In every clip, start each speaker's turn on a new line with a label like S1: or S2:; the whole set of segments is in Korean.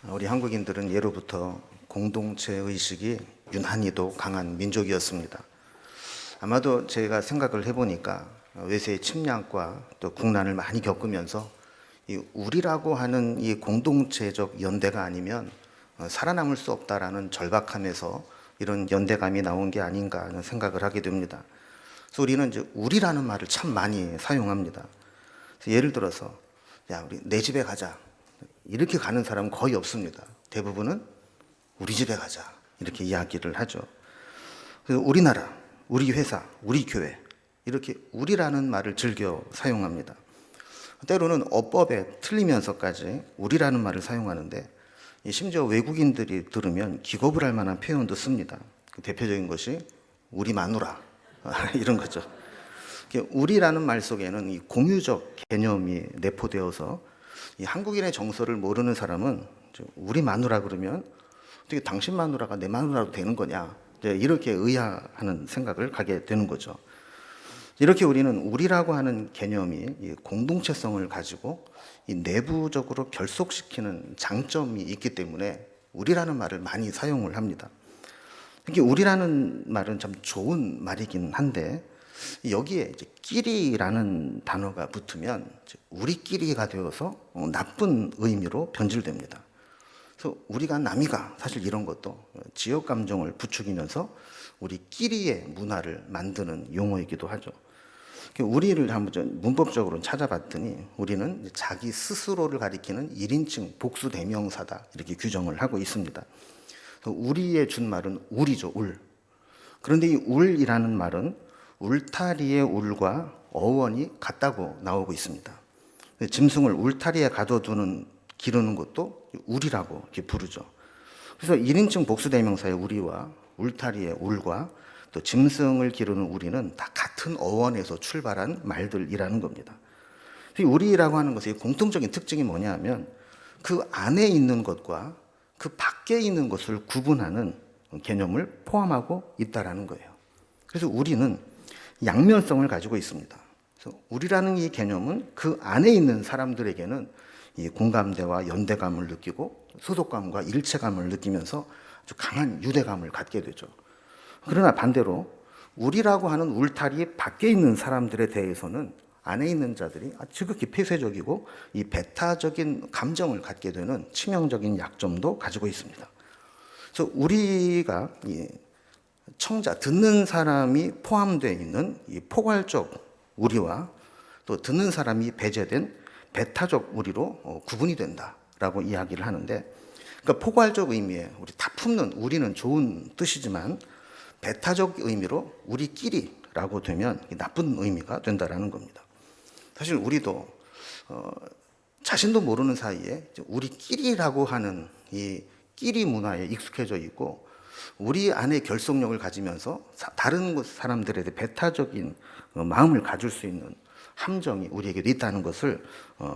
S1: 우리 한국인들은 예로부터 공동체 의식이 유난히도 강한 민족이었습니다. 아마도 제가 생각을 해보니까 외세의 침략과 또 국난을 많이 겪으면서 이 우리라고 하는 이 공동체적 연대가 아니면 살아남을 수 없다라는 절박함에서 이런 연대감이 나온 게 아닌가 하는 생각을 하게 됩니다. 그래서 우리는 이제 우리라는 말을 참 많이 사용합니다. 예를 들어서 야, 우리 내 집에 가자. 이렇게 가는 사람은 거의 없습니다. 대부분은 우리 집에 가자. 이렇게 이야기를 하죠. 그래서 우리나라, 우리 회사, 우리 교회 이렇게 우리라는 말을 즐겨 사용합니다. 때로는 어법에 틀리면서까지 우리라는 말을 사용하는데 심지어 외국인들이 들으면 기겁을 할 만한 표현도 씁니다. 대표적인 것이 우리 마누라 이런 거죠. 우리라는 말 속에는 이 공유적 개념이 내포되어서 이 한국인의 정서를 모르는 사람은 우리 마누라 그러면 어떻게 당신 마누라가 내 마누라도 되는 거냐 이렇게 의아하는 생각을 가게 되는 거죠. 이렇게 우리는 우리라고 하는 개념이 공동체성을 가지고 이 내부적으로 결속시키는 장점이 있기 때문에 우리라는 말을 많이 사용을 합니다. 이게 우리라는 말은 참 좋은 말이긴 한데 여기에 이제 끼리라는 단어가 붙으면 우리끼리가 되어서 나쁜 의미로 변질됩니다. 그래서 우리가 남이가 사실 이런 것도 지역 감정을 부추기면서 우리끼리의 문화를 만드는 용어이기도 하죠. 우리를 한번 문법적으로 찾아봤더니 우리는 자기 스스로를 가리키는 1인칭 복수 대명사다 이렇게 규정을 하고 있습니다. 우리의 준말은 울이죠, 울. 그런데 이 울이라는 말은 울타리의 울과 어원이 같다고 나오고 있습니다. 짐승을 울타리에 가둬두는 기르는 것도 울이라고 이렇게 부르죠. 그래서 1인칭 복수대명사의 우리와 울타리의 울과 또 짐승을 기르는 우리는 다 같은 어원에서 출발한 말들이라는 겁니다. 우리라고 하는 것의 공통적인 특징이 뭐냐 하면 그 안에 있는 것과 그 밖에 있는 것을 구분하는 개념을 포함하고 있다는 거예요. 그래서 우리는 양면성을 가지고 있습니다. 그래서 우리라는 이 개념은 그 안에 있는 사람들에게는 이 공감대와 연대감을 느끼고 소속감과 일체감을 느끼면서 아주 강한 유대감을 갖게 되죠. 그러나 반대로 우리라고 하는 울타리 밖에 있는 사람들에 대해서는 안에 있는 자들이 지극히 폐쇄적이고 이 배타적인 감정을 갖게 되는 치명적인 약점도 가지고 있습니다. 그래서 우리가 청자, 듣는 사람이 포함되어 있는 이 포괄적 우리와 또 듣는 사람이 배제된 배타적 우리로 구분이 된다라고 이야기를 하는데, 그러니까 포괄적 의미에 우리 다 품는 우리는 좋은 뜻이지만 배타적 의미로 우리끼리라고 되면 나쁜 의미가 된다라는 겁니다. 사실 우리도 자신도 모르는 사이에 우리끼리라고 하는 이 끼리 문화에 익숙해져 있고 우리 안에 결속력을 가지면서 다른 사람들에 대해 배타적인 마음을 가질 수 있는 함정이 우리에게도 있다는 것을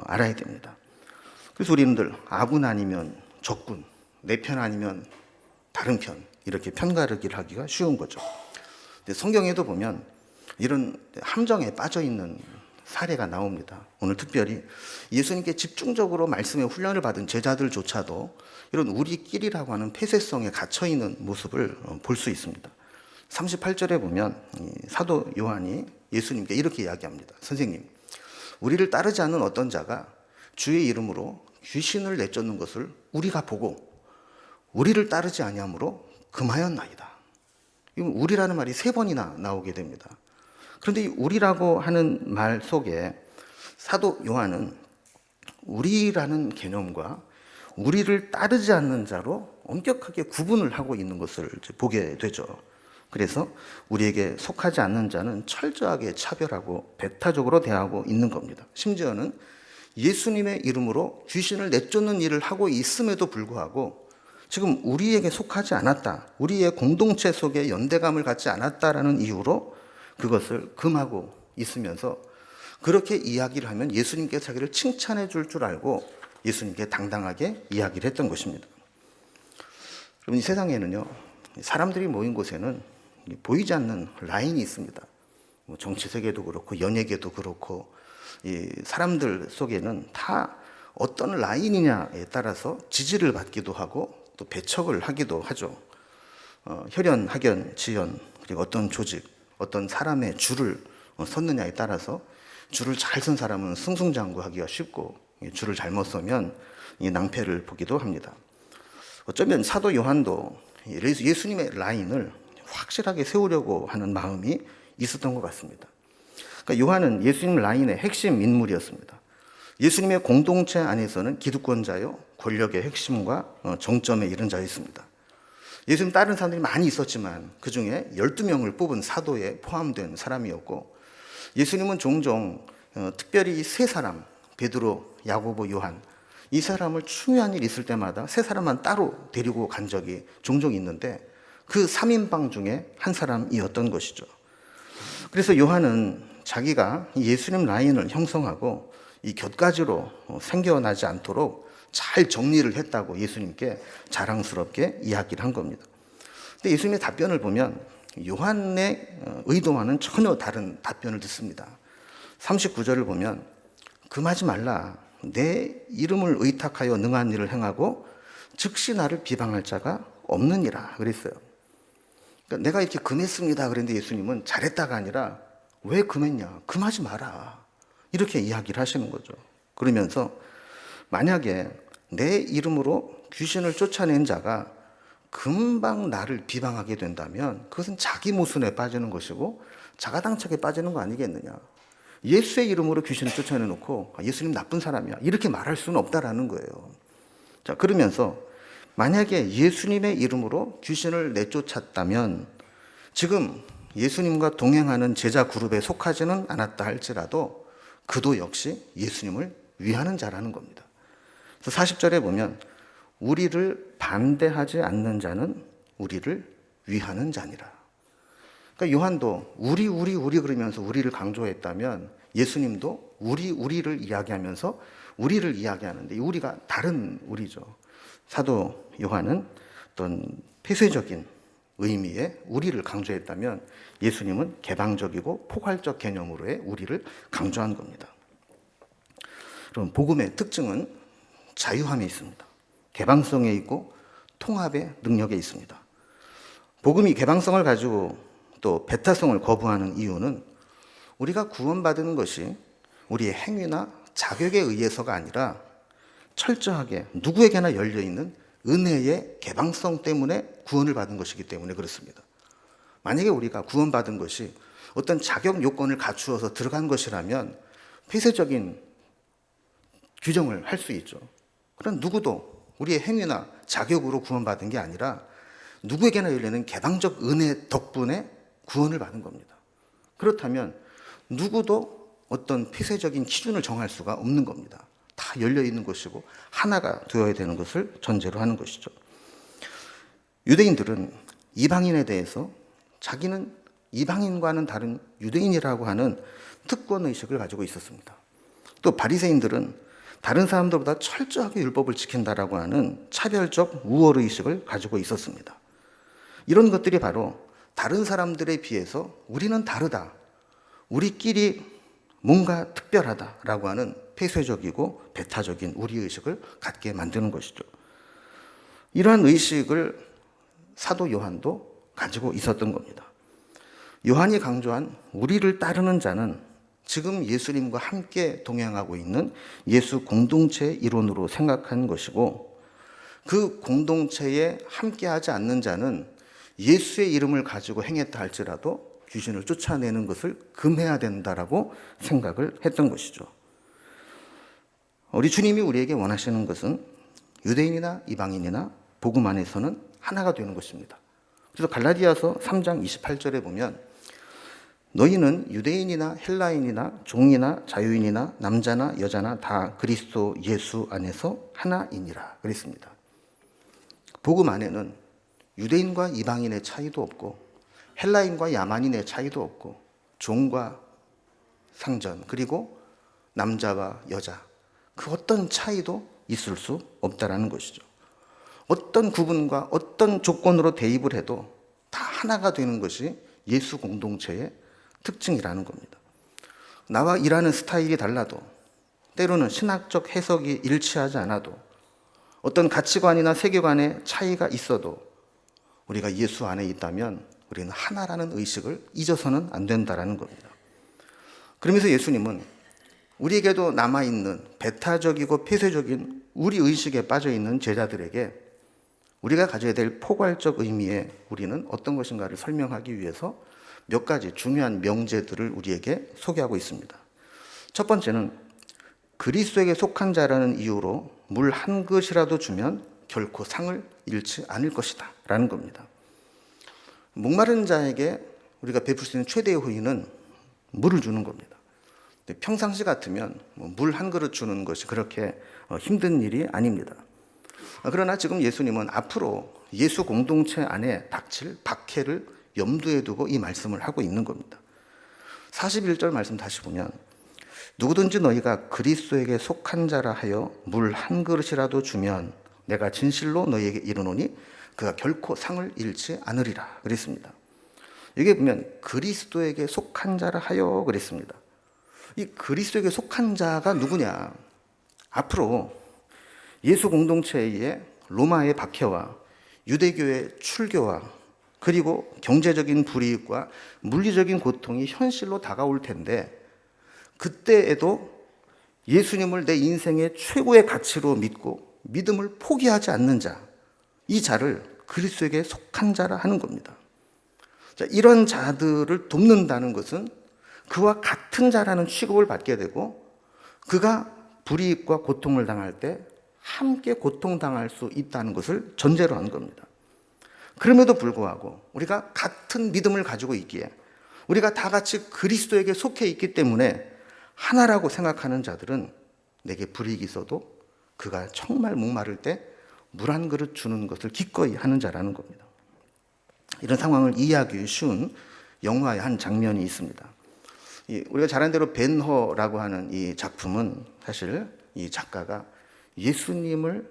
S1: 알아야 됩니다. 그래서 우리들 아군 아니면 적군, 내 편 아니면 다른 편 이렇게 편가르기를 하기가 쉬운 거죠. 근데 성경에도 보면 이런 함정에 빠져 있는 사례가 나옵니다. 오늘 특별히 예수님께 집중적으로 말씀의 훈련을 받은 제자들조차도 이런 우리끼리라고 하는 폐쇄성에 갇혀 있는 모습을 볼 수 있습니다. 38절에 보면 사도 요한이 예수님께 이렇게 이야기합니다. 선생님, 우리를 따르지 않는 어떤 자가 주의 이름으로 귀신을 내쫓는 것을 우리가 보고 우리를 따르지 아니하므로 금하였나이다. 우리라는 말이 3번이나 나오게 됩니다. 그런데 이 우리라고 하는 말 속에 사도 요한은 우리라는 개념과 우리를 따르지 않는 자로 엄격하게 구분을 하고 있는 것을 보게 되죠. 그래서 우리에게 속하지 않는 자는 철저하게 차별하고 배타적으로 대하고 있는 겁니다. 심지어는 예수님의 이름으로 귀신을 내쫓는 일을 하고 있음에도 불구하고 지금 우리에게 속하지 않았다, 우리의 공동체 속에 연대감을 갖지 않았다라는 이유로 그것을 금하고 있으면서 그렇게 이야기를 하면 예수님께서 자기를 칭찬해 줄 알고 예수님께 당당하게 이야기를 했던 것입니다. 그럼 이 세상에는요, 사람들이 모인 곳에는 보이지 않는 라인이 있습니다. 정치 세계도 그렇고 연예계도 그렇고 이 사람들 속에는 다 어떤 라인이냐에 따라서 지지를 받기도 하고 또 배척을 하기도 하죠. 혈연, 학연, 지연, 그리고 어떤 조직, 어떤 사람의 줄을 섰느냐에 따라서 줄을 잘 선 사람은 승승장구하기가 쉽고 줄을 잘못 서면 이 낭패를 보기도 합니다. 어쩌면 사도 요한도 예수님의 라인을 확실하게 세우려고 하는 마음이 있었던 것 같습니다. 그러니까 요한은 예수님 라인의 핵심 인물이었습니다. 예수님의 공동체 안에서는 기득권자요, 권력의 핵심과 정점에 이른 자였습니다. 예수님 다른 사람들이 많이 있었지만 그 중에 12명을 뽑은 사도에 포함된 사람이었고, 예수님은 종종 특별히 세 사람, 베드로, 야고보, 요한, 이 사람을 중요한 일 있을 때마다 세 사람만 따로 데리고 간 적이 종종 있는데 그 3인방 중에 한 사람이었던 것이죠. 그래서 요한은 자기가 예수님 라인을 형성하고 이 곁가지로 생겨나지 않도록 잘 정리를 했다고 예수님께 자랑스럽게 이야기를 한 겁니다. 근데 예수님의 답변을 보면 요한의 의도와는 전혀 다른 답변을 듣습니다. 39절을 보면 금하지 말라. 내 이름을 의탁하여 능한 일을 행하고 즉시 나를 비방할 자가 없느니라 그랬어요. 그러니까 내가 이렇게 금했습니다 그랬는데 예수님은 잘했다가 아니라 왜 금했냐? 금하지 마라. 이렇게 이야기를 하시는 거죠. 그러면서 만약에 내 이름으로 귀신을 쫓아낸 자가 금방 나를 비방하게 된다면 그것은 자기 모순에 빠지는 것이고 자가당착에 빠지는 거 아니겠느냐. 예수의 이름으로 귀신을 쫓아내놓고 예수님 나쁜 사람이야 이렇게 말할 수는 없다라는 거예요. 자, 그러면서 만약에 예수님의 이름으로 귀신을 내쫓았다면 지금 예수님과 동행하는 제자 그룹에 속하지는 않았다 할지라도 그도 역시 예수님을 위하는 자라는 겁니다. 그래서 40절에 보면 우리를 반대하지 않는 자는 우리를 위하는 자니라. 그러니까 요한도 우리 그러면서 우리를 강조했다면 예수님도 우리를 이야기하면서 우리를 이야기하는데 이 우리가 다른 우리죠. 사도 요한은 어떤 폐쇄적인 의미의 우리를 강조했다면 예수님은 개방적이고 포괄적 개념으로의 우리를 강조한 겁니다. 그럼 복음의 특징은 자유함에 있습니다. 개방성에 있고 통합의 능력에 있습니다. 복음이 개방성을 가지고 또 배타성을 거부하는 이유는 우리가 구원받은 것이 우리의 행위나 자격에 의해서가 아니라 철저하게 누구에게나 열려있는 은혜의 개방성 때문에 구원을 받은 것이기 때문에 그렇습니다. 만약에 우리가 구원받은 것이 어떤 자격 요건을 갖추어서 들어간 것이라면 폐쇄적인 규정을 할 수 있죠. 그런 누구도 우리의 행위나 자격으로 구원받은 게 아니라 누구에게나 열리는 개방적 은혜 덕분에 구원을 받은 겁니다. 그렇다면 누구도 어떤 폐쇄적인 기준을 정할 수가 없는 겁니다. 다 열려있는 것이고 하나가 되어야 되는 것을 전제로 하는 것이죠. 유대인들은 이방인에 대해서 자기는 이방인과는 다른 유대인이라고 하는 특권의식을 가지고 있었습니다. 또 바리새인들은 다른 사람들보다 철저하게 율법을 지킨다라고 하는 차별적 우월의식을 가지고 있었습니다. 이런 것들이 바로 다른 사람들에 비해서 우리는 다르다, 우리끼리 뭔가 특별하다라고 하는 폐쇄적이고 배타적인 우리의식을 갖게 만드는 것이죠. 이러한 의식을 사도 요한도 가지고 있었던 겁니다. 요한이 강조한 우리를 따르는 자는 지금 예수님과 함께 동행하고 있는 예수 공동체의 일원으로 생각한 것이고 그 공동체에 함께하지 않는 자는 예수의 이름을 가지고 행했다 할지라도 귀신을 쫓아내는 것을 금해야 된다라고 생각을 했던 것이죠. 우리 주님이 우리에게 원하시는 것은 유대인이나 이방인이나 복음 안에서는 하나가 되는 것입니다. 그래서 갈라디아서 3장 28절에 보면 너희는 유대인이나 헬라인이나 종이나 자유인이나 남자나 여자나 다 그리스도 예수 안에서 하나이니라 그랬습니다. 복음 안에는 유대인과 이방인의 차이도 없고 헬라인과 야만인의 차이도 없고 종과 상전 그리고 남자와 여자 그 어떤 차이도 있을 수 없다라는 것이죠. 어떤 구분과 어떤 조건으로 대입을 해도 다 하나가 되는 것이 예수 공동체의 특징이라는 겁니다. 나와 일하는 스타일이 달라도 때로는 신학적 해석이 일치하지 않아도 어떤 가치관이나 세계관의 차이가 있어도 우리가 예수 안에 있다면 우리는 하나라는 의식을 잊어서는 안 된다는 겁니다. 그러면서 예수님은 우리에게도 남아있는 배타적이고 폐쇄적인 우리 의식에 빠져있는 제자들에게 우리가 가져야 될 포괄적 의미에 우리는 어떤 것인가를 설명하기 위해서 몇 가지 중요한 명제들을 우리에게 소개하고 있습니다. 첫 번째는 그리스도에게 속한 자라는 이유로 물 한 그릇이라도 주면 결코 상을 잃지 않을 것이다 라는 겁니다. 목마른 자에게 우리가 베풀 수 있는 최대의 호의는 물을 주는 겁니다. 평상시 같으면 물 한 그릇 주는 것이 그렇게 힘든 일이 아닙니다. 그러나 지금 예수님은 앞으로 예수 공동체 안에 닥칠 박해를 염두에 두고 이 말씀을 하고 있는 겁니다. 41절 말씀 다시 보면 누구든지 너희가 그리스도에게 속한 자라 하여 물 한 그릇이라도 주면 내가 진실로 너희에게 이르노니 그가 결코 상을 잃지 않으리라 그랬습니다. 여기 보면 그리스도에게 속한 자라 하여 그랬습니다. 이 그리스도에게 속한 자가 누구냐? 앞으로 예수 공동체의 로마의 박해와 유대교의 출교와 그리고 경제적인 불이익과 물리적인 고통이 현실로 다가올 텐데 그때에도 예수님을 내 인생의 최고의 가치로 믿고 믿음을 포기하지 않는 자, 이 자를 그리스도에게 속한 자라 하는 겁니다. 자, 이런 자들을 돕는다는 것은 그와 같은 자라는 취급을 받게 되고 그가 불이익과 고통을 당할 때 함께 고통당할 수 있다는 것을 전제로 한 겁니다. 그럼에도 불구하고 우리가 같은 믿음을 가지고 있기에 우리가 다 같이 그리스도에게 속해 있기 때문에 하나라고 생각하는 자들은 내게 불이익이 있어도 그가 정말 목마를 때 물 한 그릇 주는 것을 기꺼이 하는 자라는 겁니다. 이런 상황을 이해하기 쉬운 영화의 한 장면이 있습니다. 우리가 잘 아는 대로 벤허라고 하는 이 작품은 사실 이 작가가 예수님을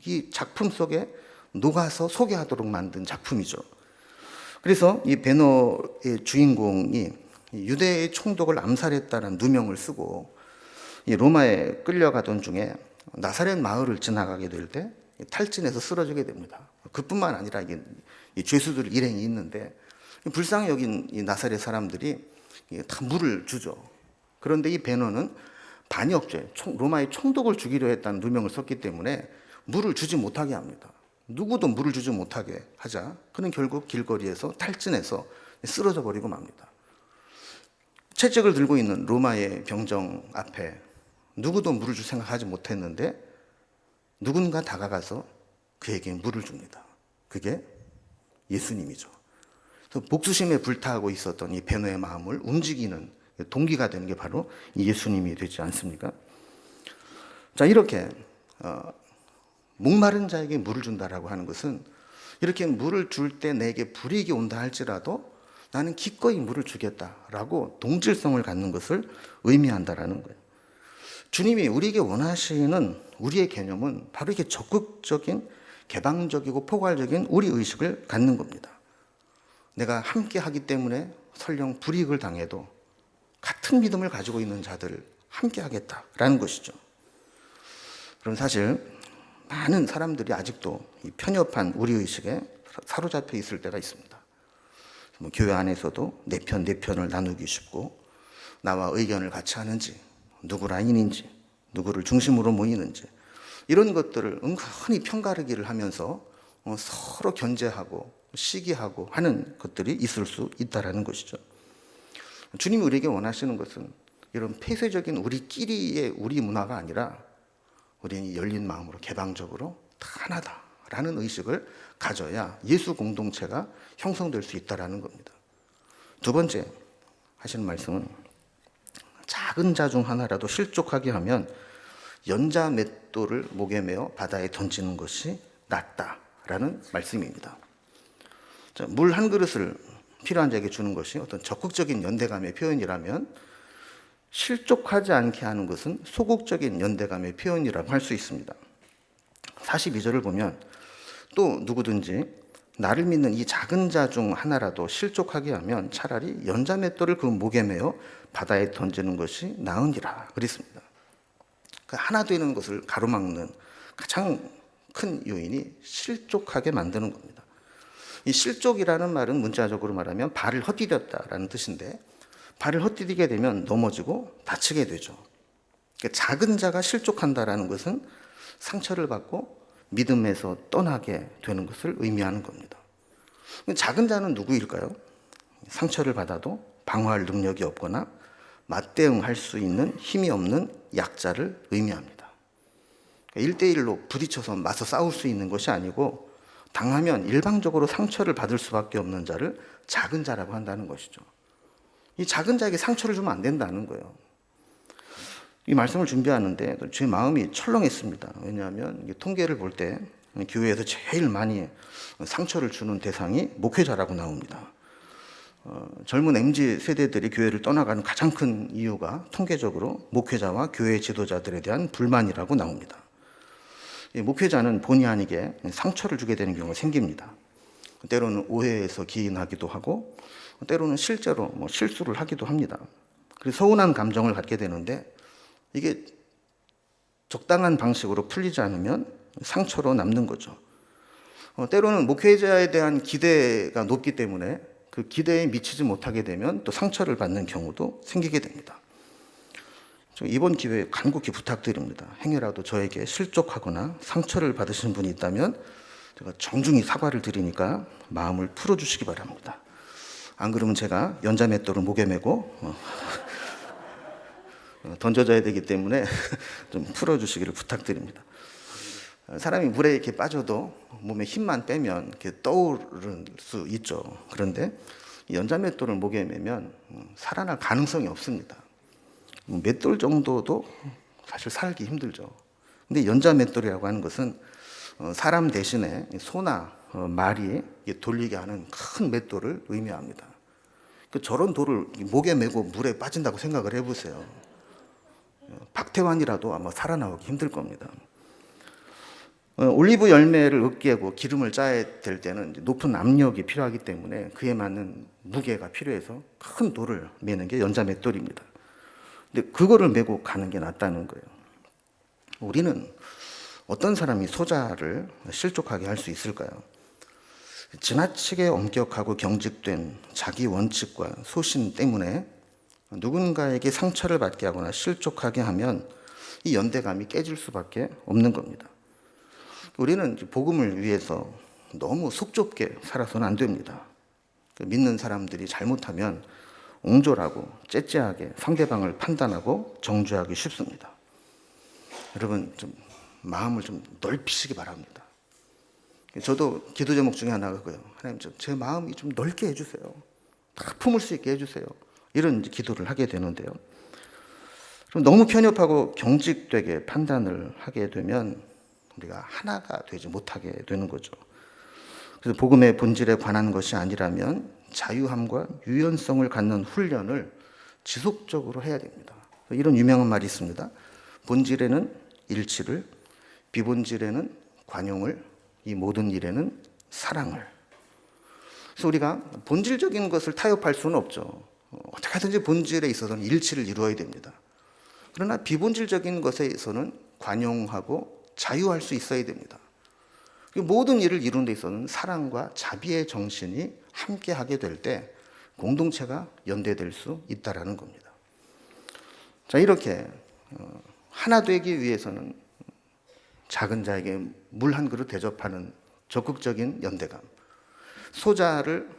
S1: 이 작품 속에 녹아서 소개하도록 만든 작품이죠. 그래서 이 벤허의 주인공이 유대의 총독을 암살했다는 누명을 쓰고 이 로마에 끌려가던 중에 나사렛 마을을 지나가게 될 때 탈진해서 쓰러지게 됩니다. 그뿐만 아니라 이 죄수들 일행이 있는데 불쌍히 여긴 이 나사렛 사람들이 다 물을 주죠. 그런데 이 벤허는 반역죄, 로마의 총독을 죽이려 했다는 누명을 썼기 때문에 물을 주지 못하게 합니다. 누구도 물을 주지 못하게 하자 그는 결국 길거리에서 탈진해서 쓰러져 버리고 맙니다. 채찍을 들고 있는 로마의 병정 앞에 누구도 물을 줄 생각하지 못했는데 누군가 다가가서 그에게 물을 줍니다. 그게 예수님이죠. 복수심에 불타고 있었던 이 벤허의 마음을 움직이는 동기가 되는 게 바로 예수님이 되지 않습니까? 자, 이렇게 목마른 자에게 물을 준다라고 하는 것은 이렇게 물을 줄 때 내게 불이익이 온다 할지라도 나는 기꺼이 물을 주겠다라고 동질성을 갖는 것을 의미한다라는 거예요. 주님이 우리에게 원하시는 우리의 개념은 바로 이렇게 적극적인 개방적이고 포괄적인 우리 의식을 갖는 겁니다. 내가 함께 하기 때문에 설령 불이익을 당해도 같은 믿음을 가지고 있는 자들을 함께 하겠다라는 것이죠. 그럼 사실 많은 사람들이 아직도 이 편협한 우리 의식에 사로잡혀 있을 때가 있습니다. 교회 안에서도 내 편을 나누기 쉽고 나와 의견을 같이 하는지 누구 라인인지 누구를 중심으로 모이는지 이런 것들을 은근히 편가르기를 하면서 서로 견제하고 시기하고 하는 것들이 있을 수 있다는 것이죠. 주님이 우리에게 원하시는 것은 이런 폐쇄적인 우리끼리의 우리 문화가 아니라 우리는 열린 마음으로 개방적으로 다 하나다라는 의식을 가져야 예수 공동체가 형성될 수 있다는 겁니다. 두 번째 하시는 말씀은 작은 자 중 하나라도 실족하게 하면 연자 맷돌을 목에 메어 바다에 던지는 것이 낫다라는 말씀입니다. 물 한 그릇을 필요한 자에게 주는 것이 어떤 적극적인 연대감의 표현이라면 실족하지 않게 하는 것은 소극적인 연대감의 표현이라고 할 수 있습니다. 42절을 보면 또 누구든지 나를 믿는 이 작은 자 중 하나라도 실족하게 하면 차라리 연자 맷돌을 그 목에 메어 바다에 던지는 것이 나으니라 그랬습니다. 그 하나 되는 것을 가로막는 가장 큰 요인이 실족하게 만드는 겁니다. 이 실족이라는 말은 문자적으로 말하면 발을 헛디뎠다라는 뜻인데, 발을 헛디디게 되면 넘어지고 다치게 되죠. 그러니까 작은 자가 실족한다라는 것은 상처를 받고 믿음에서 떠나게 되는 것을 의미하는 겁니다. 작은 자는 누구일까요? 상처를 받아도 방어할 능력이 없거나 맞대응할 수 있는 힘이 없는 약자를 의미합니다. 1대1로 부딪혀서 맞서 싸울 수 있는 것이 아니고, 당하면 일방적으로 상처를 받을 수밖에 없는 자를 작은 자라고 한다는 것이죠. 이 작은 자에게 상처를 주면 안 된다는 거예요. 이 말씀을 준비하는데 제 마음이 철렁했습니다. 왜냐하면 통계를 볼 때 교회에서 제일 많이 상처를 주는 대상이 목회자라고 나옵니다. 젊은 MZ 세대들이 교회를 떠나가는 가장 큰 이유가 통계적으로 목회자와 교회 지도자들에 대한 불만이라고 나옵니다. 목회자는 본의 아니게 상처를 주게 되는 경우가 생깁니다. 때로는 오해에서 기인하기도 하고, 때로는 실제로 실수를 하기도 합니다. 그래서 서운한 감정을 갖게 되는데, 이게 적당한 방식으로 풀리지 않으면 상처로 남는 거죠. 때로는 목회자에 대한 기대가 높기 때문에 그 기대에 미치지 못하게 되면 또 상처를 받는 경우도 생기게 됩니다. 이번 기회에 간곡히 부탁드립니다. 행여라도 저에게 실족하거나 상처를 받으신 분이 있다면 제가 정중히 사과를 드리니까 마음을 풀어주시기 바랍니다. 안 그러면 제가 연자맷돌을 목에 메고 던져져야 되기 때문에 좀 풀어주시기를 부탁드립니다. 사람이 물에 이렇게 빠져도 몸에 힘만 빼면 이렇게 떠오를 수 있죠. 그런데 연자맷돌을 목에 매면 살아날 가능성이 없습니다. 맷돌 정도도 사실 살기 힘들죠. 근데 연자맷돌이라고 하는 것은 사람 대신에 소나 말이 돌리게 하는 큰 맷돌을 의미합니다. 저런 돌을 목에 메고 물에 빠진다고 생각을 해보세요. 박태환이라도 아마 살아나오기 힘들 겁니다. 올리브 열매를 으깨고 기름을 짜야 될 때는 높은 압력이 필요하기 때문에 그에 맞는 무게가 필요해서 큰 돌을 매는 게 연자맷돌입니다. 근데 그거를 메고 가는 게 낫다는 거예요. 우리는 어떤 사람이 소자를 실족하게 할 수 있을까요? 지나치게 엄격하고 경직된 자기 원칙과 소신 때문에 누군가에게 상처를 받게 하거나 실족하게 하면 이 연대감이 깨질 수밖에 없는 겁니다. 우리는 복음을 위해서 너무 속 좁게 살아서는 안 됩니다. 믿는 사람들이 잘못하면 옹졸하고 째째하게 상대방을 판단하고 정죄하기 쉽습니다. 여러분 좀 마음을 좀 넓히시기 바랍니다. 저도 기도 제목 중에 하나가 그거예요. 하나님 제 마음이 좀 넓게 해주세요. 다 품을 수 있게 해주세요. 이런 기도를 하게 되는데요. 그럼 너무 편협하고 경직되게 판단을 하게 되면 우리가 하나가 되지 못하게 되는 거죠. 그래서 복음의 본질에 관한 것이 아니라면 자유함과 유연성을 갖는 훈련을 지속적으로 해야 됩니다. 이런 유명한 말이 있습니다. 본질에는 일치를, 비본질에는 관용을, 이 모든 일에는 사랑을. 그래서 우리가 본질적인 것을 타협할 수는 없죠. 어떻게 하든지 본질에 있어서는 일치를 이루어야 됩니다. 그러나 비본질적인 것에 있어서는 관용하고 자유할 수 있어야 됩니다. 모든 일을 이루는 데 있어서는 사랑과 자비의 정신이 함께 하게 될 때 공동체가 연대될 수 있다라는 겁니다. 자, 이렇게 하나 되기 위해서는 작은 자에게 물 한 그릇 대접하는 적극적인 연대감, 소자를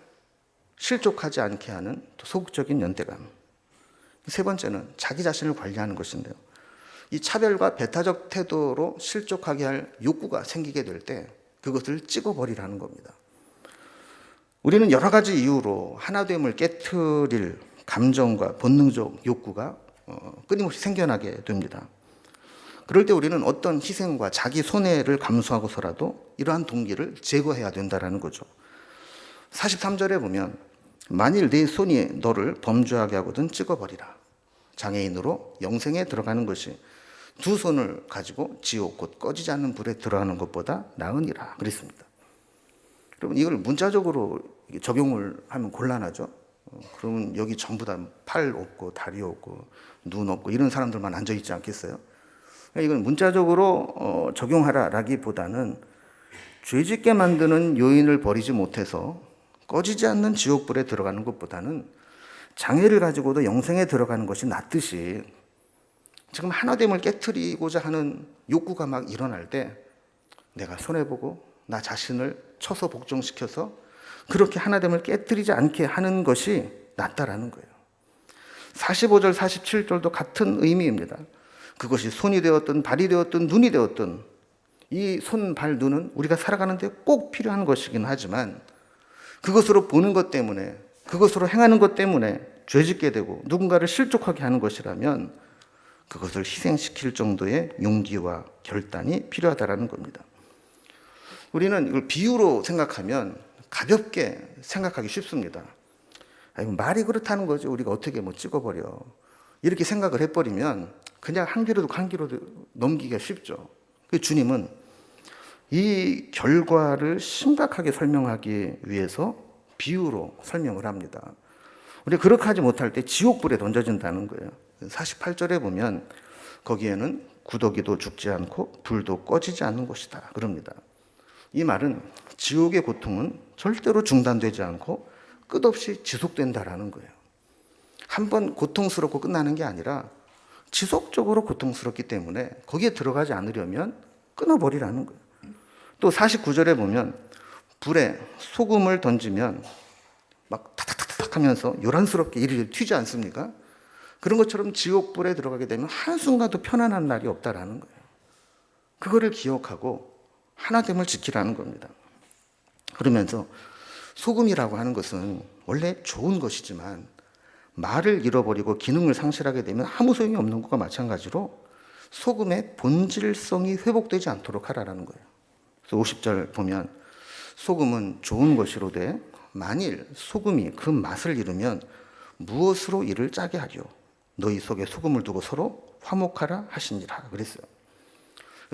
S1: 실족하지 않게 하는 소극적인 연대감, 세 번째는 자기 자신을 관리하는 것인데요. 이 차별과 배타적 태도로 실족하게 할 욕구가 생기게 될 때 그것을 찍어버리라는 겁니다. 우리는 여러 가지 이유로 하나됨을 깨트릴 감정과 본능적 욕구가 끊임없이 생겨나게 됩니다. 그럴 때 우리는 어떤 희생과 자기 손해를 감수하고서라도 이러한 동기를 제거해야 된다는 거죠. 43절에 보면 만일 네 손이 너를 범죄하게 하거든 찍어버리라. 장애인으로 영생에 들어가는 것이 두 손을 가지고 지옥 곧 꺼지지 않는 불에 들어가는 것보다 나으니라 그랬습니다. 여러분 이걸 문자적으로 적용을 하면 곤란하죠. 그러면 여기 전부 다 팔 없고 다리 없고 눈 없고 이런 사람들만 앉아있지 않겠어요? 이건 문자적으로 적용하라라기보다는 죄짓게 만드는 요인을 버리지 못해서 꺼지지 않는 지옥불에 들어가는 것보다는 장애를 가지고도 영생에 들어가는 것이 낫듯이 지금 하나됨을 깨트리고자 하는 욕구가 막 일어날 때 내가 손해보고 나 자신을 쳐서 복종시켜서 그렇게 하나됨을 깨트리지 않게 하는 것이 낫다라는 거예요. 45절, 47절도 같은 의미입니다. 그것이 손이 되었든 발이 되었든 눈이 되었든 이 손, 발, 눈은 우리가 살아가는데 꼭 필요한 것이긴 하지만 그것으로 보는 것 때문에, 그것으로 행하는 것 때문에 죄짓게 되고 누군가를 실족하게 하는 것이라면 그것을 희생시킬 정도의 용기와 결단이 필요하다라는 겁니다. 우리는 이걸 비유로 생각하면 가볍게 생각하기 쉽습니다. 말이 그렇다는 거죠. 우리가 어떻게 찍어버려. 이렇게 생각을 해버리면 그냥 한 귀로 듣고 한 귀로 넘기기가 쉽죠. 주님은 이 결과를 심각하게 설명하기 위해서 비유로 설명을 합니다. 우리가 그렇게 하지 못할 때 지옥불에 던져진다는 거예요. 48절에 보면 거기에는 구더기도 죽지 않고 불도 꺼지지 않는 곳이다 그럽니다. 이 말은 지옥의 고통은 절대로 중단되지 않고 끝없이 지속된다라는 거예요. 한번 고통스럽고 끝나는 게 아니라 지속적으로 고통스럽기 때문에 거기에 들어가지 않으려면 끊어버리라는 거예요. 또 49절에 보면 불에 소금을 던지면 막 탁탁탁탁 하면서 요란스럽게 이리저리 튀지 않습니까? 그런 것처럼 지옥불에 들어가게 되면 한순간도 편안한 날이 없다라는 거예요. 그거를 기억하고 하나됨을 지키라는 겁니다. 그러면서 소금이라고 하는 것은 원래 좋은 것이지만 말을 잃어버리고 기능을 상실하게 되면 아무 소용이 없는 것과 마찬가지로 소금의 본질성이 회복되지 않도록 하라는 거예요. 그래서 50절 보면 소금은 좋은 것이로되 만일 소금이 그 맛을 잃으면 무엇으로 이를 짜게 하리요? 너희 속에 소금을 두고 서로 화목하라 하시니라 그랬어요.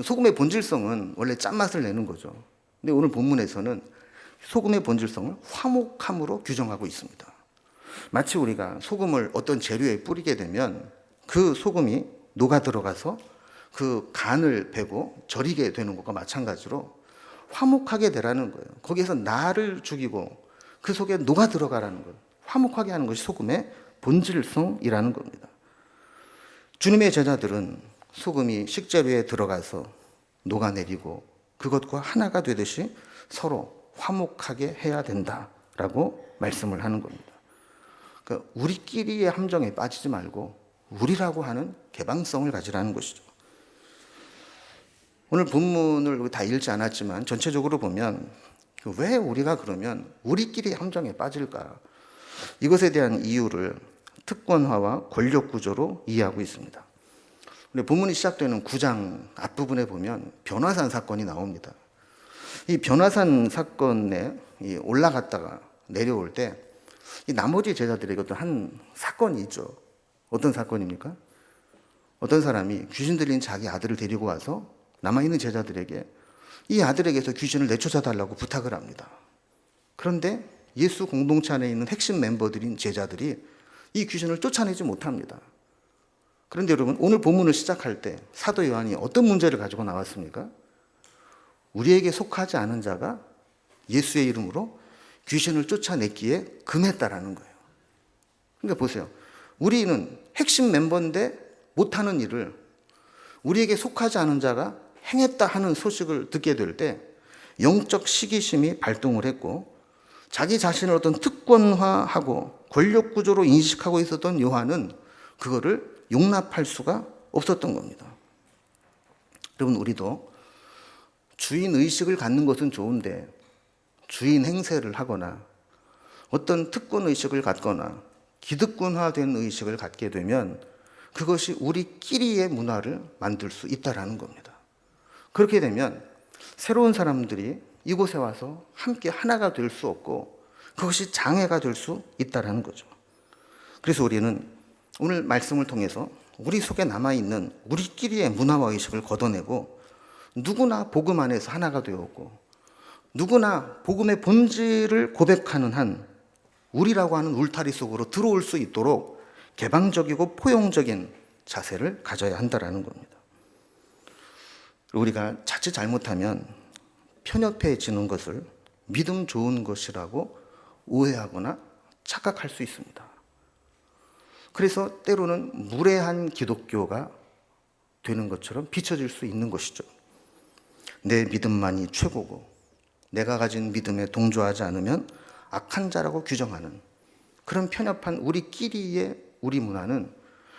S1: 소금의 본질성은 원래 짠맛을 내는 거죠. 근데 오늘 본문에서는 소금의 본질성을 화목함으로 규정하고 있습니다. 마치 우리가 소금을 어떤 재료에 뿌리게 되면 그 소금이 녹아 들어가서 그 간을 베고 절이게 되는 것과 마찬가지로 화목하게 되라는 거예요. 거기에서 나를 죽이고 그 속에 녹아 들어가라는 거예요. 화목하게 하는 것이 소금의 본질성이라는 겁니다. 주님의 제자들은 소금이 식재료에 들어가서 녹아내리고 그것과 하나가 되듯이 서로 화목하게 해야 된다라고 말씀을 하는 겁니다. 그러니까 우리끼리의 함정에 빠지지 말고 우리라고 하는 개방성을 가지라는 것이죠. 오늘 본문을 다 읽지 않았지만 전체적으로 보면 왜 우리가 그러면 우리끼리 함정에 빠질까? 이것에 대한 이유를 특권화와 권력 구조로 이해하고 있습니다. 본문이 시작되는 9장 앞부분에 보면 변화산 사건이 나옵니다. 이 변화산 사건에 올라갔다가 내려올 때 이 나머지 제자들에게 어떤 한 사건이 있죠. 어떤 사건입니까? 어떤 사람이 귀신 들린 자기 아들을 데리고 와서 남아있는 제자들에게 이 아들에게서 귀신을 내쫓아달라고 부탁을 합니다. 그런데 예수 공동체 안에 있는 핵심 멤버들인 제자들이 이 귀신을 쫓아내지 못합니다. 그런데 여러분, 오늘 본문을 시작할 때 사도 요한이 어떤 문제를 가지고 나왔습니까? 우리에게 속하지 않은 자가 예수의 이름으로 귀신을 쫓아냈기에 금했다라는 거예요. 그러니까 보세요. 우리는 핵심 멤버인데 못하는 일을 우리에게 속하지 않은 자가 행했다 하는 소식을 듣게 될 때 영적 시기심이 발동을 했고 자기 자신을 어떤 특권화하고 권력 구조로 인식하고 있었던 요한은 그거를 용납할 수가 없었던 겁니다. 여러분, 우리도 주인 의식을 갖는 것은 좋은데 주인 행세를 하거나 어떤 특권 의식을 갖거나 기득권화된 의식을 갖게 되면 그것이 우리끼리의 문화를 만들 수 있다라는 겁니다. 그렇게 되면 새로운 사람들이 이곳에 와서 함께 하나가 될 수 없고 그것이 장애가 될 수 있다라는 거죠. 그래서 우리는 오늘 말씀을 통해서 우리 속에 남아있는 우리끼리의 문화와 의식을 걷어내고 누구나 복음 안에서 하나가 되었고 누구나 복음의 본질을 고백하는 한 우리라고 하는 울타리 속으로 들어올 수 있도록 개방적이고 포용적인 자세를 가져야 한다는 겁니다. 우리가 자칫 잘못하면 편협해지는 것을 믿음 좋은 것이라고 오해하거나 착각할 수 있습니다. 그래서 때로는 무례한 기독교가 되는 것처럼 비춰질 수 있는 것이죠. 내 믿음만이 최고고 내가 가진 믿음에 동조하지 않으면 악한 자라고 규정하는 그런 편협한 우리끼리의 우리 문화는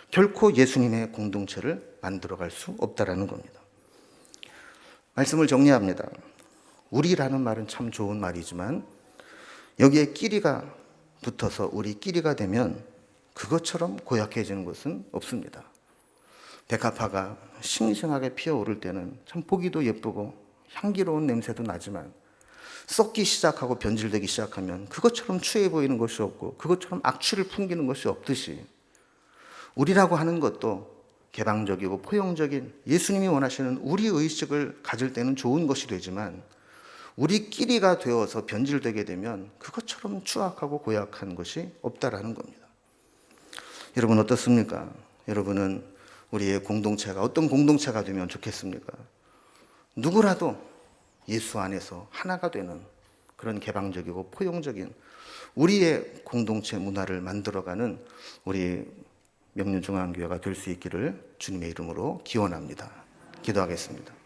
S1: 결코 예수님의 공동체를 만들어갈 수 없다라는 겁니다. 말씀을 정리합니다. 우리라는 말은 참 좋은 말이지만 여기에 끼리가 붙어서 우리끼리가 되면 그것처럼 고약해지는 것은 없습니다. 백합화가 싱싱하게 피어오를 때는 참 보기도 예쁘고 향기로운 냄새도 나지만 썩기 시작하고 변질되기 시작하면 그것처럼 추해 보이는 것이 없고 그것처럼 악취를 풍기는 것이 없듯이 우리라고 하는 것도 개방적이고 포용적인 예수님이 원하시는 우리 의식을 가질 때는 좋은 것이 되지만 우리끼리가 되어서 변질되게 되면 그것처럼 추악하고 고약한 것이 없다라는 겁니다. 여러분 어떻습니까? 여러분은 우리의 공동체가 어떤 공동체가 되면 좋겠습니까? 누구라도 예수 안에서 하나가 되는 그런 개방적이고 포용적인 우리의 공동체 문화를 만들어가는 우리 명륜중앙교회가 될 수 있기를 주님의 이름으로 기원합니다. 기도하겠습니다.